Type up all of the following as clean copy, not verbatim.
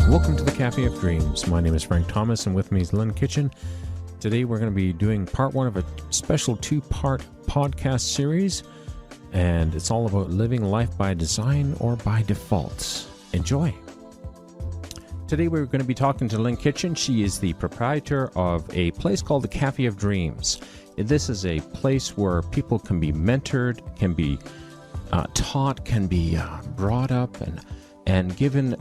Welcome to the Cafe of Dreams. My name is Frank Thomas, and with me is Lynn Kitchen. Today we're going to be doing part one of a special two-part podcast series, and it's all about living life by design or by default. Enjoy. Today we're going to be talking to Lynn Kitchen. She is the proprietor of a place called the Cafe of Dreams. This is a place where people can be mentored, can be taught, can be brought up and given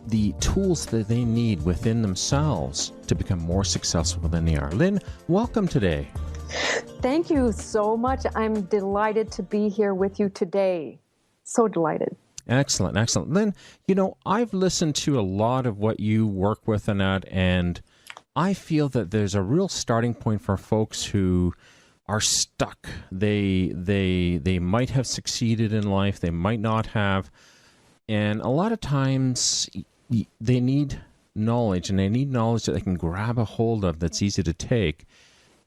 the tools that they need within themselves to become more successful than they are. Lynn, welcome today. Thank you so much. I'm delighted to be here with you today. So delighted. Excellent, excellent. Lynn, you know, I've listened to a lot of what you work with and I feel that there's a real starting point for folks who are stuck. They might have succeeded in life, they might not have, and a lot of times they need knowledge, and they need knowledge that they can grab a hold of that's easy to take.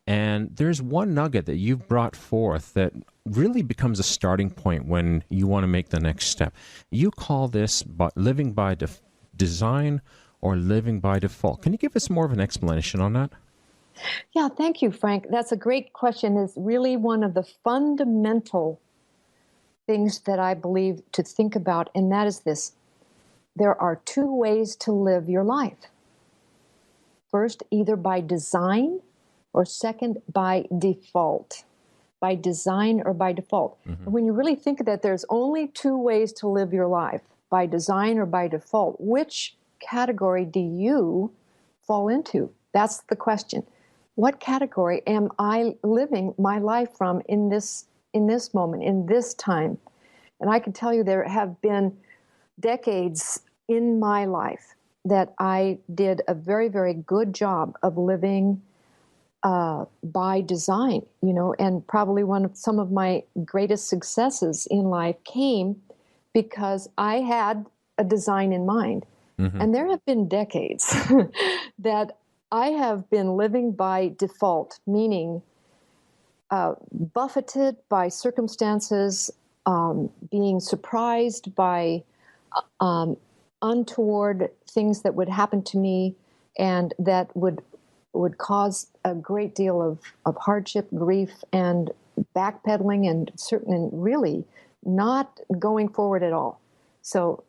And there's one nugget that you've brought forth that really becomes a starting point when you want to make the next step. You call this living by design or living by default. Can you give us more of an explanation on that? Yeah, thank you, Frank. That's a great question. It's really one of the fundamental things that I believe to think about, and that is this. There are two ways to live your life. First, either by design, or second, by default. By design or by default. Mm-hmm. When you really think of that, there's only two ways to live your life, by design or by default. Which category do you fall into? That's the question. What category am I living my life from in this moment, in this time? And I can tell you there have been decades in my life that I did a very, very good job of living by design, you know, and probably some of my greatest successes in life came because I had a design in mind. Mm-hmm. And there have been decades that I have been living by default, meaning buffeted by circumstances, being surprised by untoward things that would happen to me and that would cause a great deal of hardship, grief, and backpedaling, and really not going forward at all. So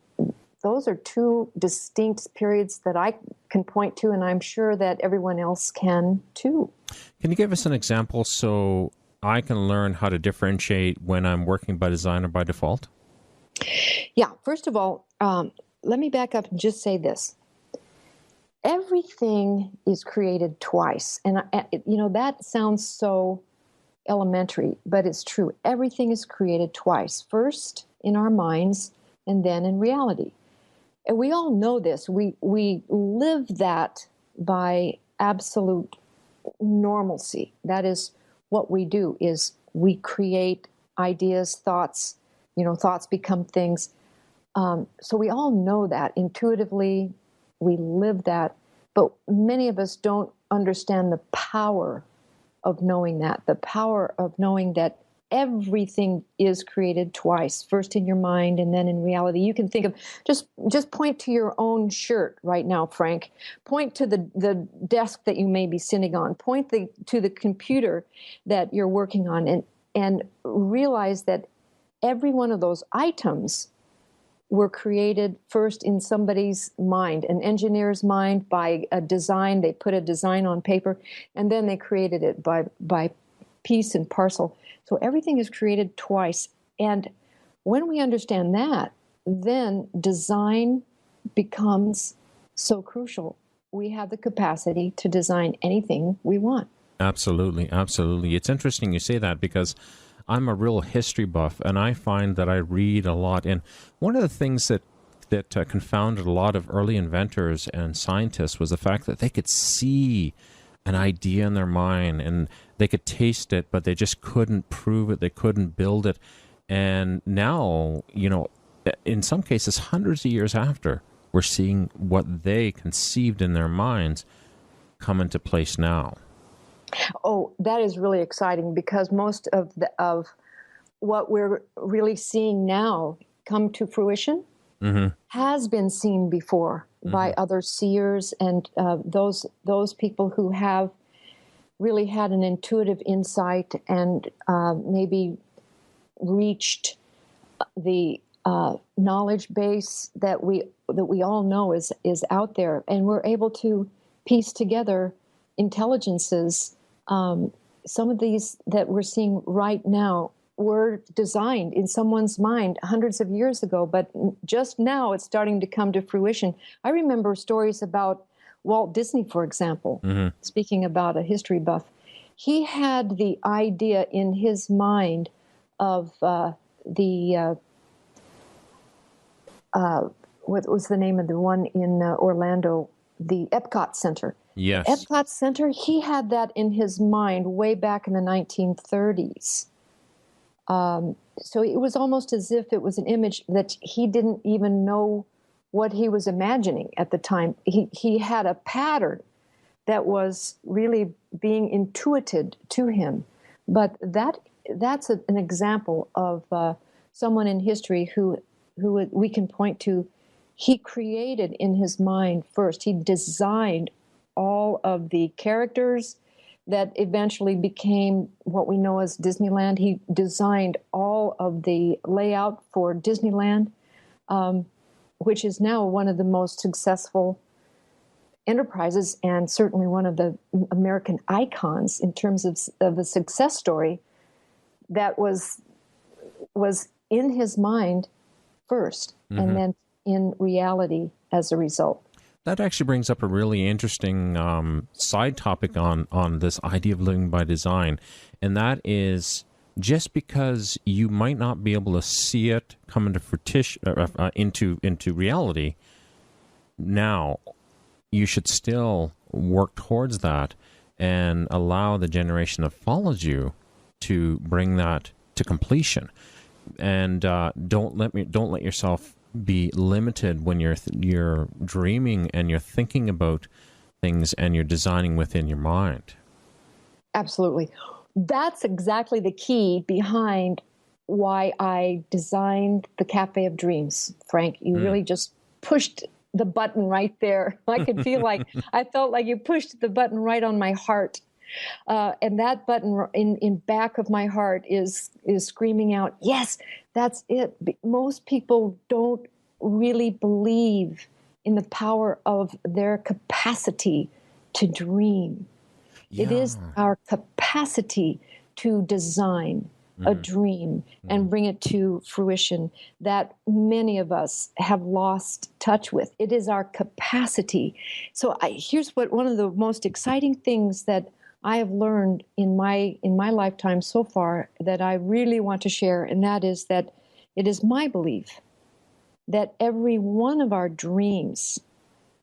those are two distinct periods that I can point to, and I'm sure that everyone else can too. Can you give us an example so I can learn how to differentiate when I'm working by design or by default? Yeah, first of all, let me back up and just say this. Everything is created twice. And, that sounds so elementary, but it's true. Everything is created twice. First in our minds, and then in reality. And we all know this. We live that by absolute normalcy. That is what we do, is we create ideas, thoughts, thoughts become things. So we all know that intuitively. We live that, but many of us don't understand the power of knowing that, the power of knowing that everything is created twice, first in your mind and then in reality. You can think of, just point to your own shirt right now, Frank. Point to the desk that you may be sitting on. Point to the computer that you're working on, and realize that every one of those items were created first in somebody's mind, an engineer's mind, by a design. They put a design on paper, and then they created it by piece and parcel. So everything is created twice. And when we understand that, then design becomes so crucial. We have the capacity to design anything we want. Absolutely, absolutely. It's interesting you say that, because I'm a real history buff, and I find that I read a lot. And one of the things that confounded a lot of early inventors and scientists was the fact that they could see an idea in their mind, and they could taste it, but they just couldn't prove it. They couldn't build it. And now, in some cases, hundreds of years after, we're seeing what they conceived in their minds come into place now. Oh, that is really exciting, because most of what we're really seeing now come to fruition has been seen before by other seers and those people who have really had an intuitive insight and maybe reached the knowledge base that we all know is out there, and we're able to piece together intelligences. Some of these that we're seeing right now were designed in someone's mind hundreds of years ago, but just now it's starting to come to fruition. I remember stories about Walt Disney, for example, speaking about a history buff. He had the idea in his mind of what was the name of the one in Orlando, the Epcot Center. Yes. Epcot Center, he had that in his mind way back in the 1930s. So it was almost as if it was an image that he didn't even know what he was imagining at the time. He had a pattern that was really being intuited to him. But that's an example of someone in history who we can point to. He created in his mind first. He designed all of the characters that eventually became what we know as Disneyland. He designed all of the layout for Disneyland, which is now one of the most successful enterprises and certainly one of the American icons in terms of a success story that was in his mind first and then in reality as a result. That actually brings up a really interesting side topic on this idea of living by design, and that is just because you might not be able to see it come into fruition, into reality now, you should still work towards that and allow the generation that follows you to bring that to completion. And don't let yourself be limited when you're dreaming and you're thinking about things and you're designing within your mind. Absolutely. That's exactly the key behind why I designed the Cafe of Dreams, Frank. You really just pushed the button right there. I felt like you pushed the button right on my heart. And that button in back of my heart is screaming out, yes, that's it. Most people don't really believe in the power of their capacity to dream. Yeah. It is our capacity to design a dream and bring it to fruition that many of us have lost touch with. It is our capacity. So here's one of the most exciting things that I have learned in my lifetime so far that I really want to share, and that is that it is my belief that every one of our dreams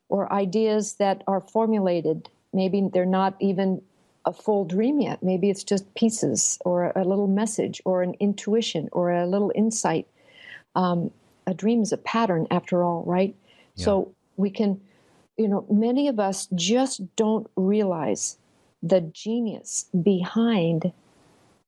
or ideas that are formulated, maybe they're not even a full dream yet, maybe it's just pieces or a little message or an intuition or a little insight. A dream is a pattern after all, right? Yeah. So we can, many of us just don't realize the genius behind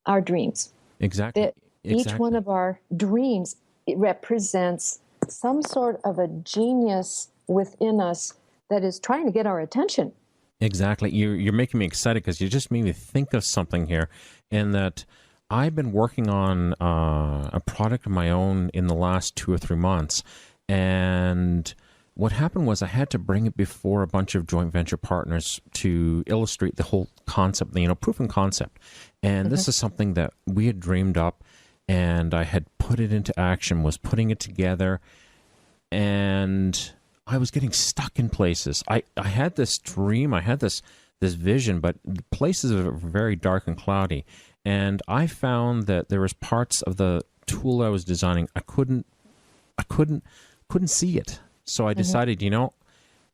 our dreams. Exactly. Each one of our dreams, it represents some sort of a genius within us that is trying to get our attention. Exactly. You're making me excited because you just made me think of something here, in that I've been working on a product of my own in the last 2 or 3 months, and what happened was I had to bring it before a bunch of joint venture partners to illustrate the whole concept, proof of concept. And this is something that we had dreamed up, and I had put it into action, was putting it together, and I was getting stuck in places. I had this dream, I had this vision, but the places are very dark and cloudy. And I found that there was parts of the tool I was designing, I couldn't see it. So I decided,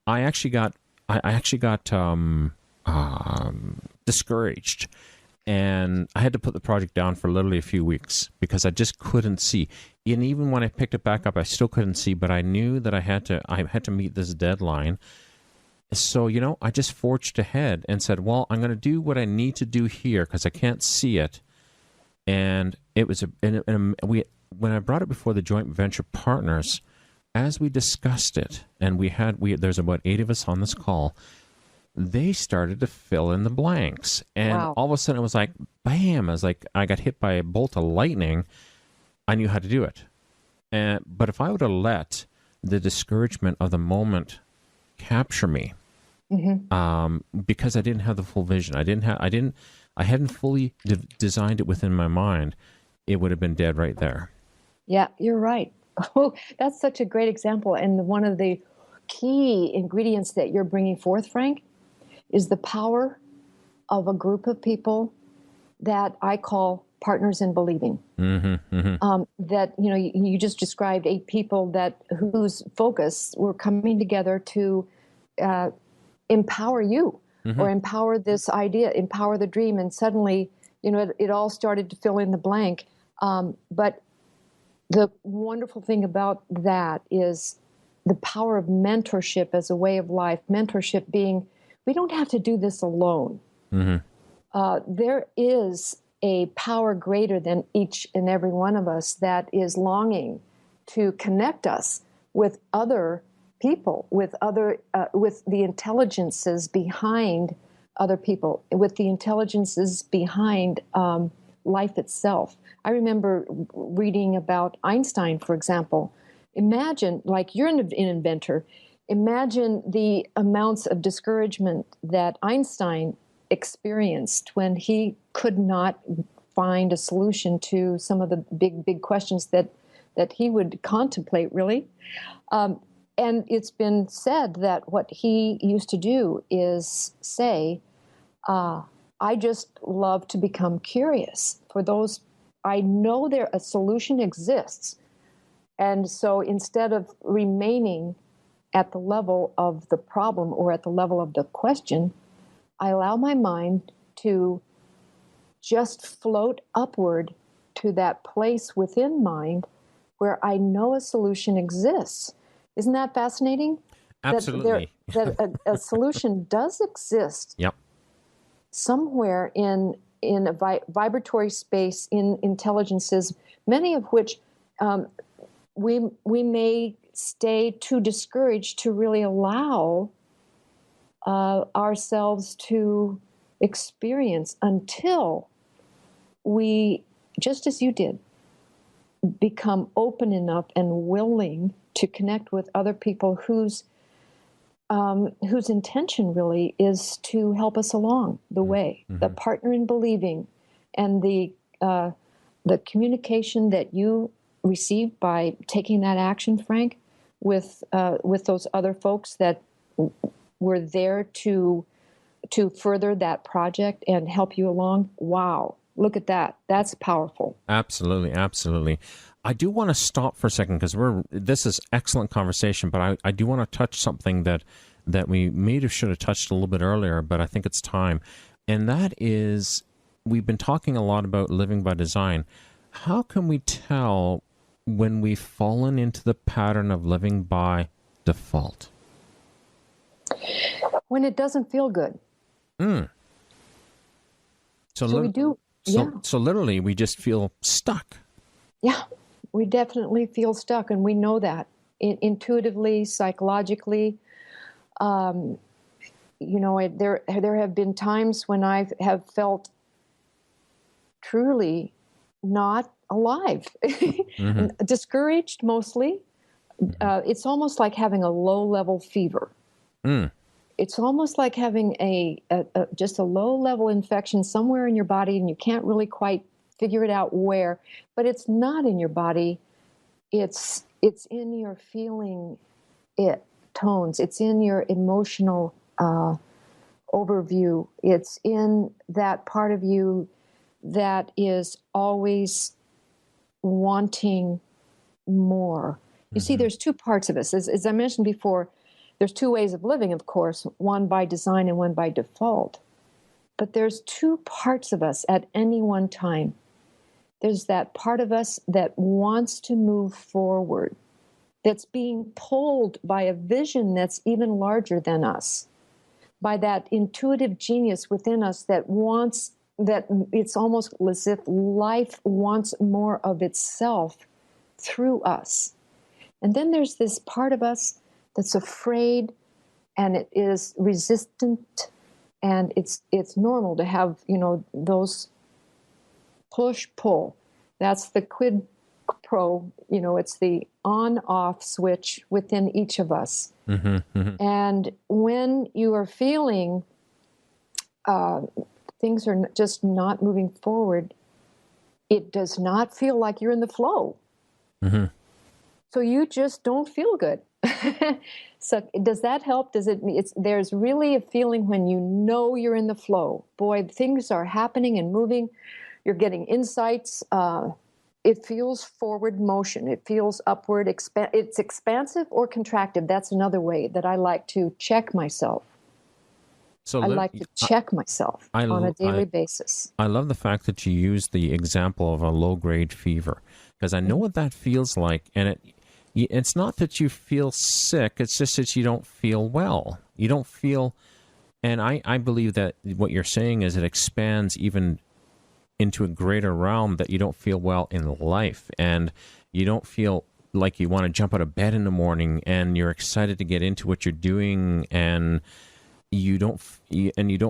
I actually got discouraged, and I had to put the project down for literally a few weeks because I just couldn't see. And even when I picked it back up, I still couldn't see. But I knew that I had to meet this deadline. So I just forged ahead and said, well, I'm going to do what I need to do here because I can't see it. And it was when I brought it before the joint venture partners, as we discussed it, and there's about 8 of us on this call, they started to fill in the blanks. And Wow. all of a sudden it was like, bam, I got hit by a bolt of lightning. I knew how to do it. But if I would have let the discouragement of the moment capture me, because I didn't have the full vision, I hadn't fully designed it within my mind, it would have been dead right there. Yeah, you're right. Oh, that's such a great example. And one of the key ingredients that you're bringing forth, Frank, is the power of a group of people that I call partners in believing. That, you just described 8 people whose focus were coming together to empower you, or empower this idea, empower the dream. And suddenly, it all started to fill in the blank. But the wonderful thing about that is the power of mentorship as a way of life. Mentorship being, we don't have to do this alone. There is a power greater than each and every one of us that is longing to connect us with other people, with the intelligences behind other people, with the intelligences behind life itself. I remember reading about Einstein, for example. Imagine, like, you're an inventor. Imagine the amounts of discouragement that Einstein experienced when he could not find a solution to some of the big questions that he would contemplate, really. And it's been said that what he used to do is say, I just love to become curious. For those, I know a solution exists. And so instead of remaining at the level of the problem or at the level of the question, I allow my mind to just float upward to that place within mind where I know a solution exists. Isn't that fascinating? Absolutely. That a solution does exist. Yep. Somewhere in a vibratory space, in intelligences, many of which we may stay too discouraged to really allow ourselves to experience until we, just as you did, become open enough and willing to connect with other people whose intention really is to help us along the way. The partner in believing, and the communication that you received by taking that action, Frank, with those other folks that were there to further that project and help you along. Wow. Look at that. That's powerful. Absolutely, absolutely. I do want to stop for a second because this is excellent conversation, but I do want to touch something that we should have touched a little bit earlier, but I think it's time. And that is, we've been talking a lot about living by design. How can we tell when we've fallen into the pattern of living by default? When it doesn't feel good. So we do. So literally, we just feel stuck. Yeah, we definitely feel stuck, and we know that intuitively, psychologically. There have been times when I have felt truly not alive, discouraged mostly. It's almost like having a low-level fever. It's almost like having just a low-level infection somewhere in your body, and you can't really quite figure it out where. But it's not in your body. It's in your feeling tones. It's in your emotional overview. It's in that part of you that is always wanting more. You see, there's 2 parts of us. As I mentioned before, there's 2 ways of living, of course, one by design and one by default. But there's 2 parts of us at any one time. There's that part of us that wants to move forward, that's being pulled by a vision that's even larger than us, by that intuitive genius within us that it's almost as if life wants more of itself through us. And then there's this part of us that's afraid, and it is resistant, and it's normal to have, those push pull. That's the quid pro, it's the on off switch within each of us. And when you are feeling things are just not moving forward, it does not feel like you're in the flow. So you just don't feel good. So does that help? There's really a feeling when you know you're in the flow. Boy, things are happening and moving. You're getting insights. It feels forward motion. It feels upward. It's expansive or contractive. That's another way that I like to check myself. So I like to check myself on a daily basis. I love the fact that you use the example of a low-grade fever, because I know what that feels like, and it's not that you feel sick, it's just that you don't feel well. You don't feel, and I believe that what you're saying is it expands even into a greater realm, that you don't feel well in life, and you don't feel like you want to jump out of bed in the morning, and you're excited to get into what you're doing, and you don't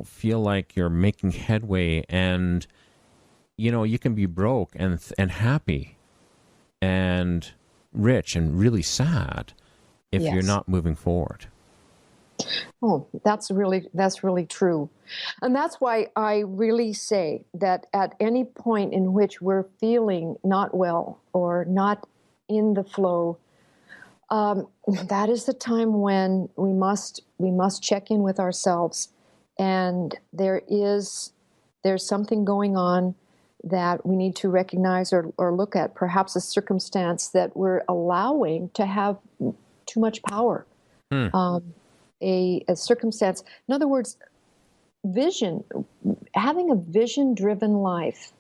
feel like you're making headway, and you can be broke and happy and rich and really sad if you're not moving forward. Oh, that's really true. And that's why I really say that at any point in which we're feeling not well or not in the flow, that is the time when we must check in with ourselves. And there's something going on that we need to recognize or look at, perhaps a circumstance that we're allowing to have too much power. A circumstance. In other words, having a vision-driven life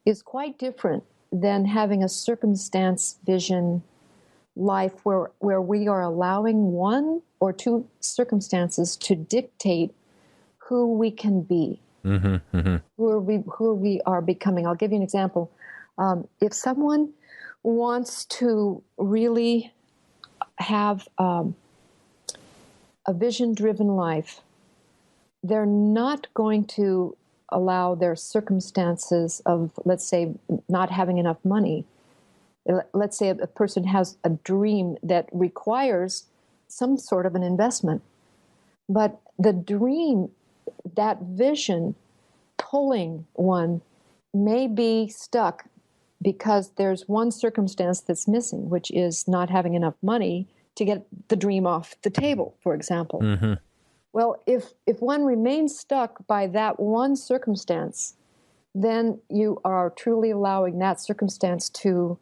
is quite different than having a circumstance vision life where we are allowing one or two circumstances to dictate who we can be, who we are becoming. I'll give you an example. If someone wants to really have a vision-driven life, they're not going to allow their circumstances of, let's say, not having enough money. Let's say a person has a dream that requires some sort of an investment, but the dream, that vision pulling one, may be stuck because there's one circumstance that's missing, which is not having enough money to get the dream off the table, for example. Well, if one remains stuck by that one circumstance, then you are truly allowing that circumstance to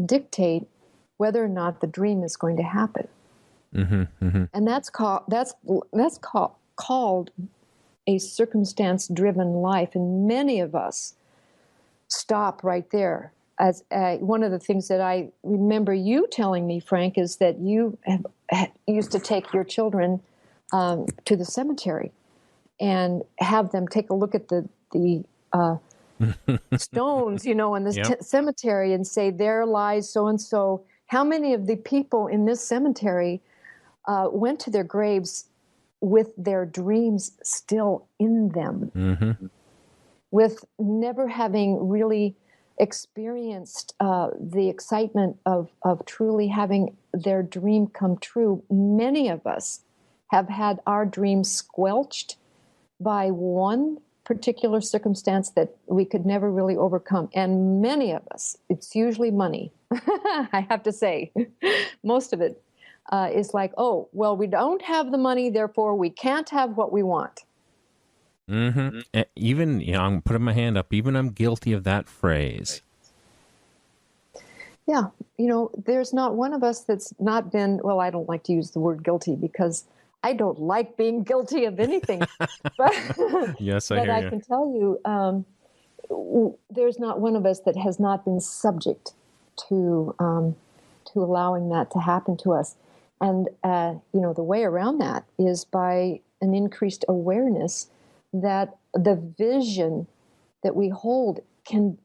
dictate whether or not the dream is going to happen. And that's called a circumstance-driven life, and many of us stop right there. As one of the things that I remember you telling me, Frank, is that you used to take your children to the cemetery and have them take a look at the stones, in the cemetery, and say, there lies so-and-so. How many of the people in this cemetery went to their graves with their dreams still in them, with never having really experienced the excitement of truly having their dream come true? Many of us have had our dreams squelched by one particular circumstance that we could never really overcome. And many of us, it's usually money. I have to say, most of it is like, oh, well, we don't have the money, therefore we can't have what we want. Even, I'm putting my hand up, even I'm guilty of that phrase. Yeah, there's not one of us that's not been, well, I don't like to use the word guilty because I don't like being guilty of anything. But, yes, but I can tell you, there's not one of us that has not been subject to allowing that to happen to us. And, the way around that is by an increased awareness that the vision that we hold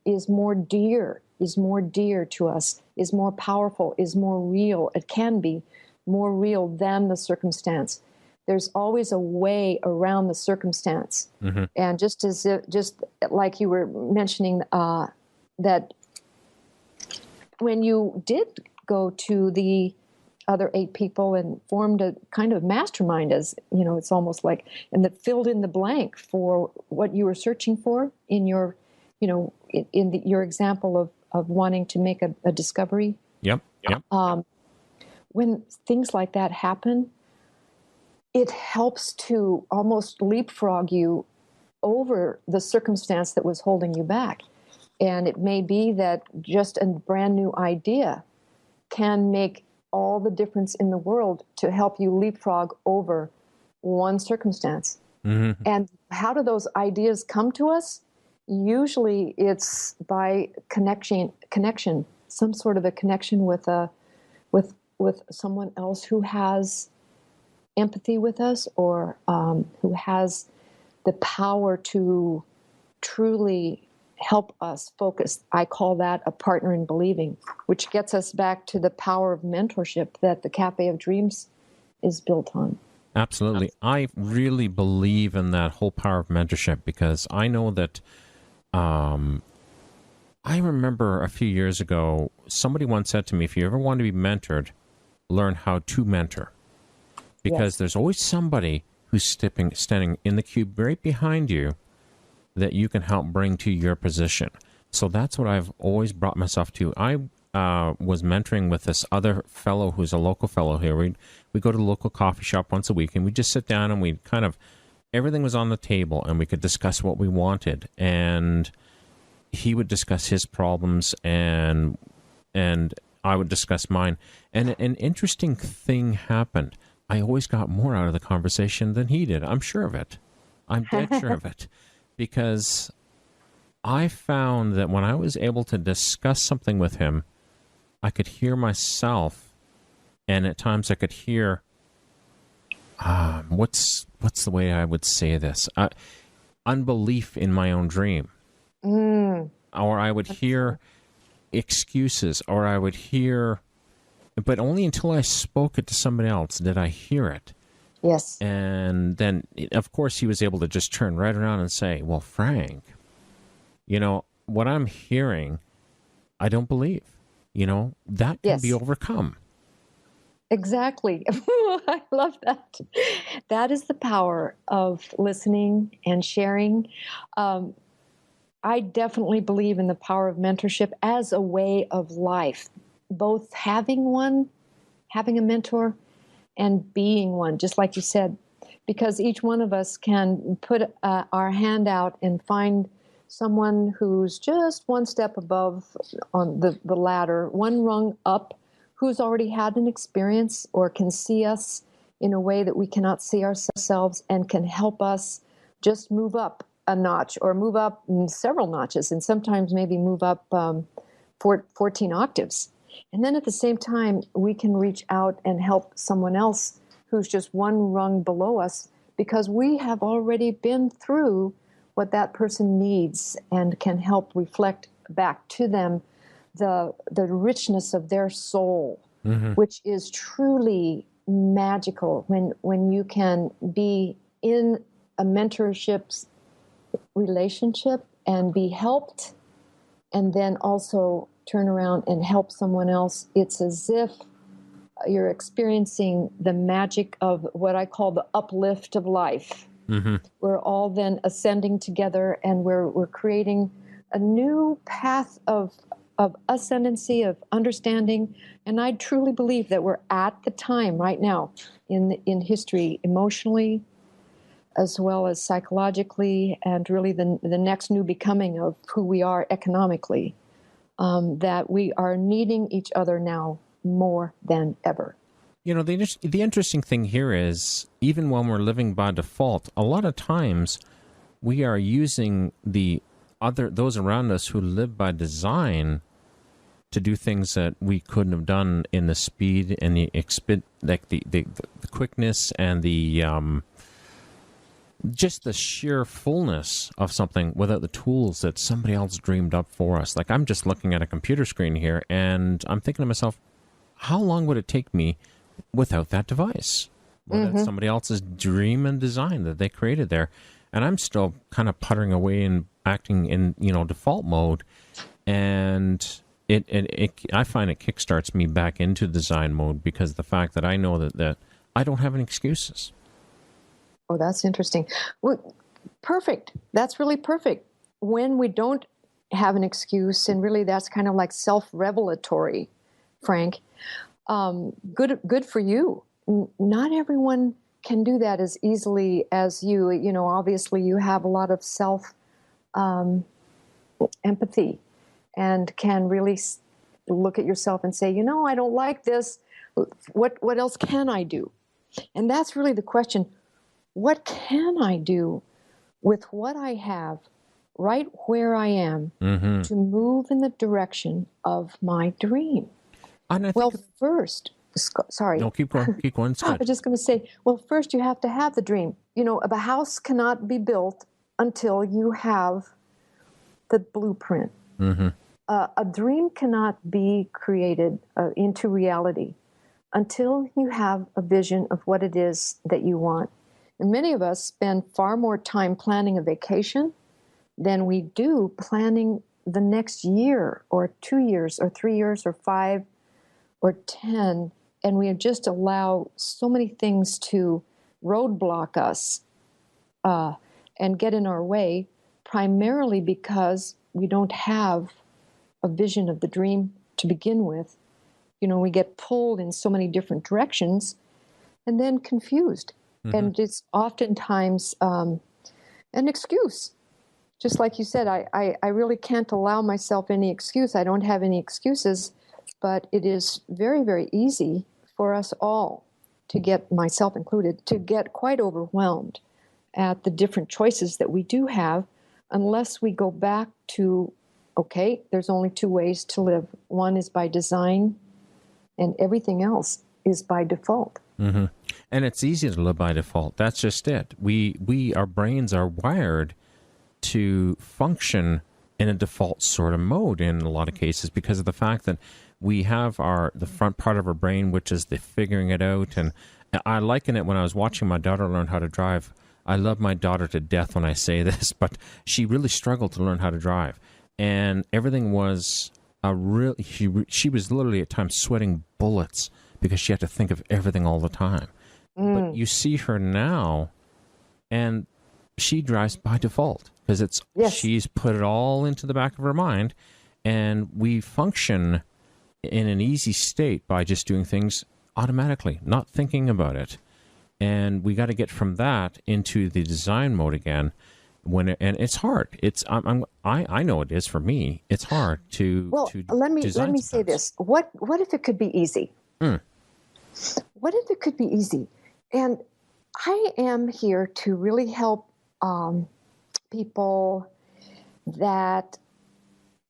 is more dear. is more dear to us, is more powerful, is more real. It can be more real than the circumstance. There's always a way around the circumstance. Mm-hmm. And just like you were mentioning, that when you did go to the other 8 people and formed a kind of mastermind, as you know, it's almost like, and that filled in the blank for what you were searching for in your, you know, your example of wanting to make a discovery. Yep. When things like that happen, it helps to almost leapfrog you over the circumstance that was holding you back. And it may be that just a brand new idea can make all the difference in the world to help you leapfrog over one circumstance. Mm-hmm. And how do those ideas come to us? Usually it's by connection, some sort of a connection with someone else who has empathy with us, or who has the power to truly help us focus. I call that a partner in believing, which gets us back to the power of mentorship that the Cafe of Dreams is built on. Absolutely. I really believe in that whole power of mentorship, because I know that I remember a few years ago, somebody once said to me, if you ever want to be mentored, learn how to mentor. Because there's always somebody who's standing in the cube right behind you that you can help bring to your position. So that's what I've always brought myself to. I was mentoring with this other fellow who's a local fellow here. We go to the local coffee shop once a week, and we just sit down and we kind of, everything was on the table, and we could discuss what we wanted. And he would discuss his problems, and I would discuss mine. And an interesting thing happened. I always got more out of the conversation than he did. I'm sure of it. I'm dead sure of it. Because I found that when I was able to discuss something with him, I could hear myself, and at times I could hear, what's the way I would say this? Unbelief in my own dream. Or I would hear excuses, or I would hear, but only until I spoke it to somebody else did I hear it. Yes. And then, of course, he was able to just turn right around and say, well, Frank, you know, what I'm hearing, I don't believe. You know, that can be overcome. Exactly. I love that. That is the power of listening and sharing. I definitely believe in the power of mentorship as a way of life, both having a mentor, and being one, just like you said, because each one of us can put our hand out and find someone who's just one step above on the ladder, one rung up, who's already had an experience or can see us in a way that we cannot see ourselves, and can help us just move up a notch, or move up several notches, and sometimes maybe move up 14 octaves. And then at the same time, we can reach out and help someone else who's just one rung below us, because we have already been through what that person needs, and can help reflect back to them the richness of their soul, which is truly magical when you can be in a mentorship relationship and be helped, and then also turn around and help someone else. It's as if you're experiencing the magic of what I call the uplift of life. We're all then ascending together, and we're creating a new path of ascendancy, of understanding. And I truly believe that we're at the time right now in history, emotionally as well as psychologically, and really the next new becoming of who we are economically, that we are needing each other now more than ever. You know, the interesting thing here is, even when we're living by default, a lot of times we are using those around us who live by design to do things that we couldn't have done in the speed and the quickness and the just the sheer fullness of something without the tools that somebody else dreamed up for us. Like, I'm just looking at a computer screen here, and I'm thinking to myself, how long would it take me without that device? Without somebody else's dream and design that they created there? And I'm still kind of puttering away and acting in, default mode. And I find it kickstarts me back into design mode, because of the fact that I know that I don't have any excuses. Oh, that's interesting. Well, perfect. That's really perfect. When we don't have an excuse, and really that's kind of like self-revelatory, Frank, good for you. Not everyone can do that as easily as you. Obviously you have a lot of empathy, and can really look at yourself and say, I don't like this. What else can I do? And that's really the question. What can I do with what I have right where I am to move in the direction of my dream? And first, sorry. No, keep going. Keep going. It's good. I was just going to say, first you have to have the dream. A house cannot be built until you have the blueprint. A dream cannot be created into reality until you have a vision of what it is that you want. And many of us spend far more time planning a vacation than we do planning the next year or 2 years or 3 years or 5 or 10. And we just allow so many things to roadblock us and get in our way, primarily because we don't have a vision of the dream to begin with. We get pulled in so many different directions and then confused. And it's oftentimes an excuse. Just like you said, I really can't allow myself any excuse. I don't have any excuses, but it is very, very easy for us all to get, myself included, to get quite overwhelmed at the different choices that we do have, unless we go back to, okay, there's only 2 ways to live. One is by design, and everything else is by default. And it's easy to live by default. That's just it. Our brains are wired to function in a default sort of mode in a lot of cases, because of the fact that we have the front part of our brain, which is the figuring it out. And I liken it when I was watching my daughter learn how to drive. I love my daughter to death when I say this, but she really struggled to learn how to drive. And everything was she was literally at times sweating bullets because she had to think of everything all the time. But you see her now, and she drives by default, because she's put it all into the back of her mind, and we function in an easy state by just doing things automatically, not thinking about it. And we got to get from that into the design mode again. And it's hard. I know it is for me. It's hard to. Well, let me say this. What if it could be easy? What if it could be easy? And I am here to really help people that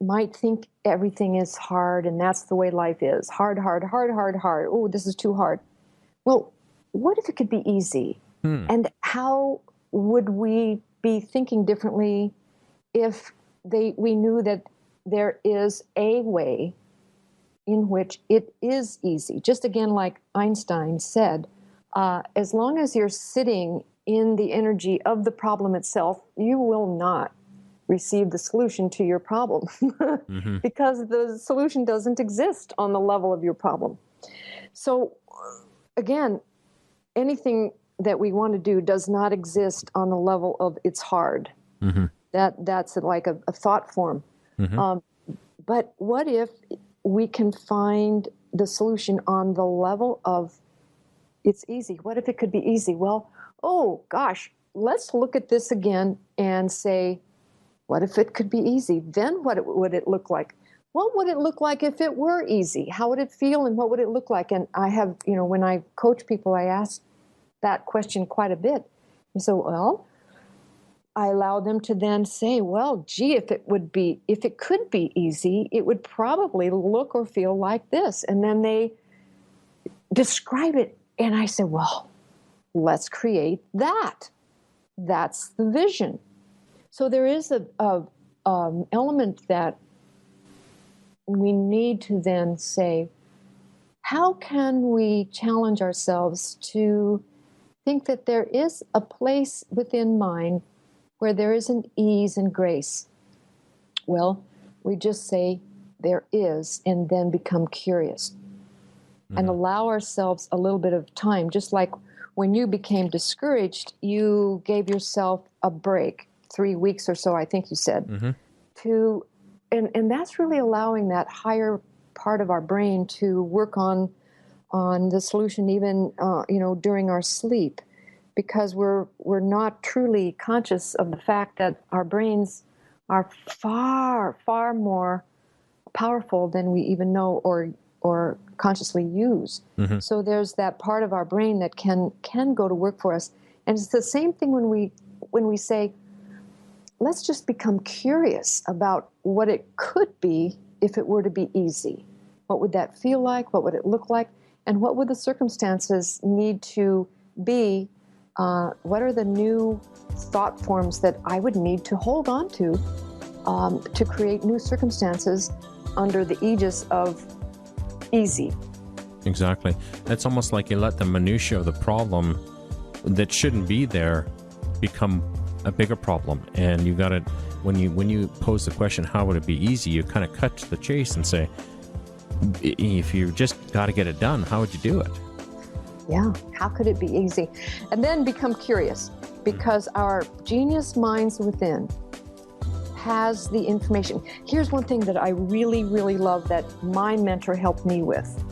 might think everything is hard, and that's the way life is. Hard. Oh, this is too hard. Well, what if it could be easy? And how would we be thinking differently if we knew that there is a way in which it is easy? Just again, like Einstein said, as long as you're sitting in the energy of the problem itself, you will not receive the solution to your problem because the solution doesn't exist on the level of your problem. So again, anything that we want to do does not exist on the level of it's hard. That's like a thought form. But what if we can find the solution on the level of it's easy? What if it could be easy? Well, oh gosh, let's look at this again and say, what if it could be easy? Then what would it look like? What would it look like if it were easy? How would it feel, and what would it look like? And I have, when I coach people, I ask that question quite a bit. And so, well, I allow them to then say, well, gee, if it could be easy, it would probably look or feel like this. And then they describe it. And I said, well, let's create that. That's the vision. So there is a element that we need to then say, how can we challenge ourselves to think that there is a place within mind where there is an ease and grace? Well, we just say there is, and then become curious and allow ourselves a little bit of time. Just like when you became discouraged, you gave yourself a break, 3 weeks or so, I think you said, to, and that's really allowing that higher part of our brain to work on the solution, even during our sleep, because we're not truly conscious of the fact that our brains are far, far more powerful than we even know or consciously use. So there's that part of our brain that can go to work for us. And it's the same thing when we say, let's just become curious about what it could be if it were to be easy. What would that feel like? What would it look like? And what would the circumstances need to be? What are the new thought forms that I would need to hold on to create new circumstances under the aegis of easy? Exactly. It's almost like you let the minutiae of the problem that shouldn't be there become a bigger problem. And you got to, when you pose the question, how would it be easy? You kind of cut to the chase and say, if you just got to get it done, how would you do it? Yeah, how could it be easy? And then become curious, because our genius minds within has the information. Here's one thing that I really, really love that my mentor helped me with.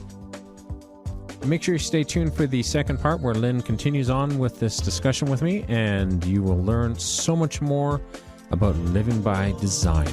Make sure you stay tuned for the second part where Lynn continues on with this discussion with me, and you will learn so much more about living by design.